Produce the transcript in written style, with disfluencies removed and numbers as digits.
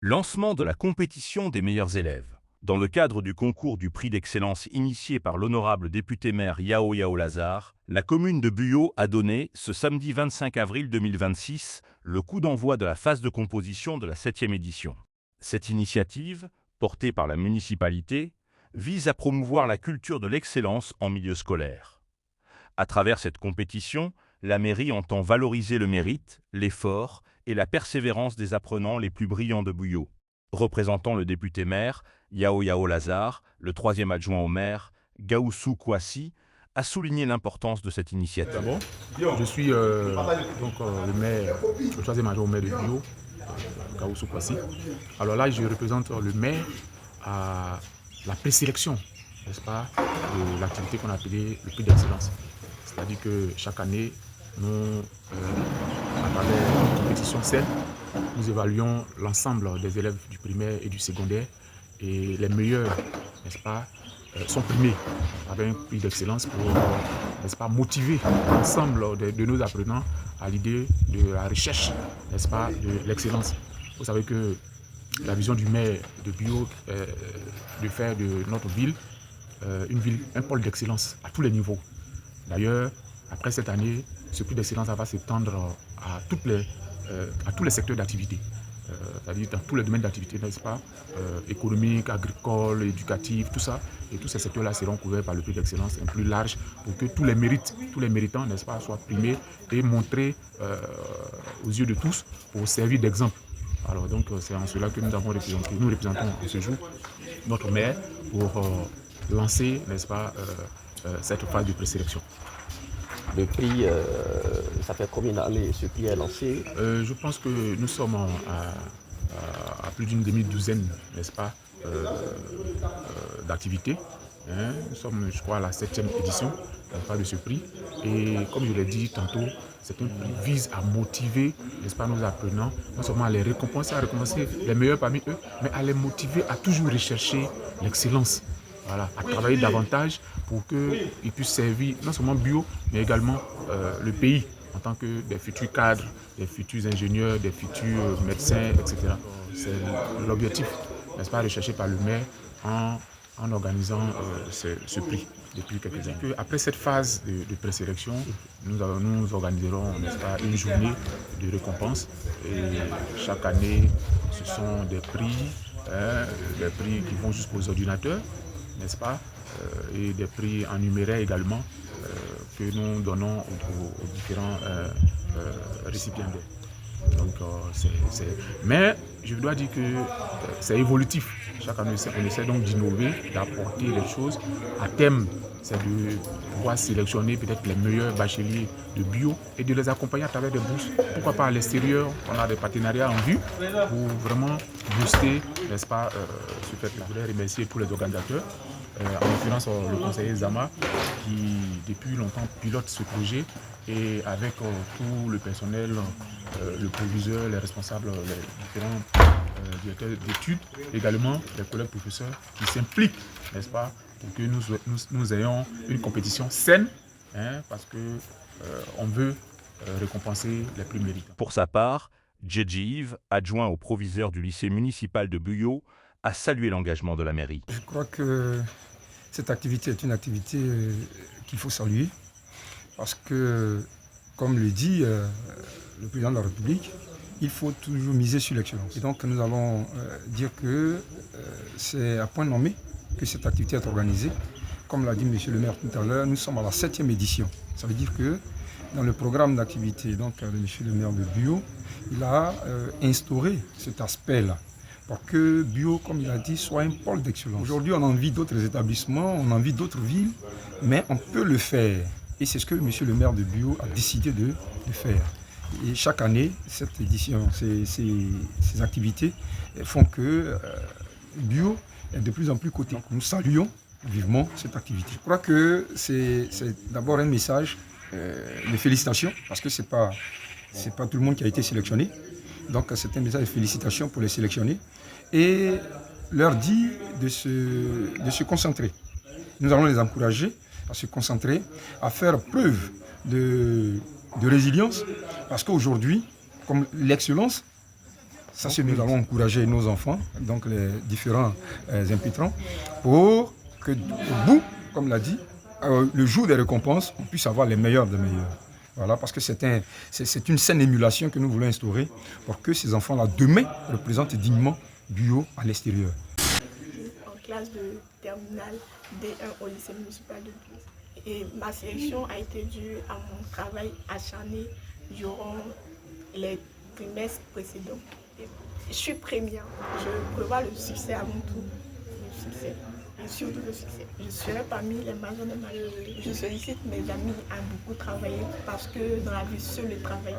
Lancement de la compétition des meilleurs élèves. Dans le cadre du concours du prix d'excellence initié par l'honorable député-maire Yao Yao Lazare, la commune de Buyo a donné, ce samedi 25 avril 2026, le coup d'envoi de la phase de composition de la 7e édition. Cette initiative, portée par la municipalité, vise à promouvoir la culture de l'excellence en milieu scolaire. À travers cette compétition, la mairie entend valoriser le mérite, l'effort et la persévérance des apprenants les plus brillants de Buyo. Représentant le député-maire, Yao Yao Lazare, le troisième adjoint au maire, Gaoussou Kouassi, a souligné l'importance de cette initiative. D'abord, je suis le maire, le troisième adjoint au maire de Buyo, Gaoussou Kouassi. Alors là, je représente le maire à la présélection, n'est-ce pas, de l'activité qu'on a appelée le prix d'excellence. C'est-à-dire que chaque année, nous, à travers une compétition saine, nous évaluons l'ensemble des élèves du primaire et du secondaire et les meilleurs, n'est-ce pas, sont primés avec un prix d'excellence pour, n'est-ce pas, motiver l'ensemble de nos apprenants à l'idée de la recherche, n'est-ce pas, de l'excellence. Vous savez que la vision du maire de Buyo est de faire de notre ville une ville, un pôle d'excellence à tous les niveaux. D'ailleurs, après cette année, ce prix d'excellence va s'étendre à tous les secteurs d'activité, c'est-à-dire dans tous les domaines d'activité, n'est-ce pas, économique, agricole, éducatif, tout ça. Et tous ces secteurs-là seront couverts par le prix d'excellence un plus large pour que tous les méritants, n'est-ce pas, soient primés et montrés aux yeux de tous pour servir d'exemple. Alors donc, c'est en cela que nous représentons en ce jour notre maire pour lancer, n'est-ce pas, cette phase de présélection. Le prix, ça fait combien d'années ce prix est lancé? Je pense que nous sommes à plus d'une demi-douzaine, n'est-ce pas, d'activités. Hein. Nous sommes, je crois, à la 7e édition de ce prix. Et comme je l'ai dit tantôt, c'est un prix qui vise à motiver, n'est-ce pas, nos apprenants, non seulement à les récompenser, à récompenser les meilleurs parmi eux, mais à les motiver à toujours rechercher l'excellence. Voilà, à travailler davantage pour qu'ils puissent servir non seulement Buyo, mais également le pays en tant que des futurs cadres, des futurs ingénieurs, des futurs médecins, etc. C'est l'objectif, n'est-ce pas, recherché par le maire en organisant ce prix depuis quelques années. Après cette phase de présélection, nous organiserons, n'est-ce pas, une journée de récompense. Et chaque année, ce sont des prix qui vont jusqu'aux ordinateurs, n'est-ce pas, et des prix en numéraire également que nous donnons aux différents récipiendaires. Donc, mais je dois dire que c'est évolutif. Chaque année, on essaie donc d'innover, d'apporter les choses. À terme, c'est de pouvoir sélectionner peut-être les meilleurs bacheliers de Buyo et de les accompagner à travers des bourses. Pourquoi pas à l'extérieur, on a des partenariats en vue pour vraiment booster, n'est-ce pas, ce fait-là. Je voudrais remercier tous les organisateurs, en l'occurrence le conseiller Zama, qui depuis longtemps pilote ce projet et avec tout le personnel, le proviseur, les responsables, les différents directeurs d'études, également les collègues professeurs qui s'impliquent, n'est-ce pas, pour que nous ayons une compétition saine, hein, parce qu'on veut récompenser les plus méritants. Pour sa part, Djedji Yves, adjoint au proviseur du lycée municipal de Buyo, a salué l'engagement de la mairie. Je crois que cette activité est une activité qu'il faut saluer parce que, comme le dit le président de la République, il faut toujours miser sur l'excellence. Et donc nous allons dire que c'est à point nommé que cette activité est organisée. Comme l'a dit M. le maire tout à l'heure, nous sommes à la 7e édition. Ça veut dire que dans le programme d'activité de M. le maire de Buyo, il a instauré cet aspect-là pour que Buyo, comme il a dit, soit un pôle d'excellence. Aujourd'hui, on envie d'autres établissements, on envie d'autres villes, mais on peut le faire. Et c'est ce que M. le maire de Buyo a décidé de faire. Et chaque année, cette édition, ces activités font que Buyo est de plus en plus coté. Nous saluons vivement cette activité. Je crois que c'est d'abord un message de félicitations, parce que c'est pas tout le monde qui a été sélectionné. Donc c'est un message de félicitations pour les sélectionnés et leur dit de se concentrer. Nous allons les encourager à se concentrer, à faire preuve de résilience, parce qu'aujourd'hui, comme l'excellence, Ça, c'est nous allons encourager nos enfants, donc les différents impétrants, pour que au bout, comme l'a dit, le jour des récompenses, on puisse avoir les meilleurs des meilleurs. Voilà, parce que c'est une saine émulation que nous voulons instaurer pour que ces enfants-là, demain, représentent dignement Buyo à l'extérieur. En classe de terminale D1 au lycée municipal de Buyo. Et ma sélection a été due à mon travail acharné durant les trimestres précédents. Je suis première, je prévois le succès avant tout, le succès, et surtout le succès. Je serai parmi les majors des malheureux. Je sollicite mes amis à beaucoup travailler parce que dans la vie, seul le travail.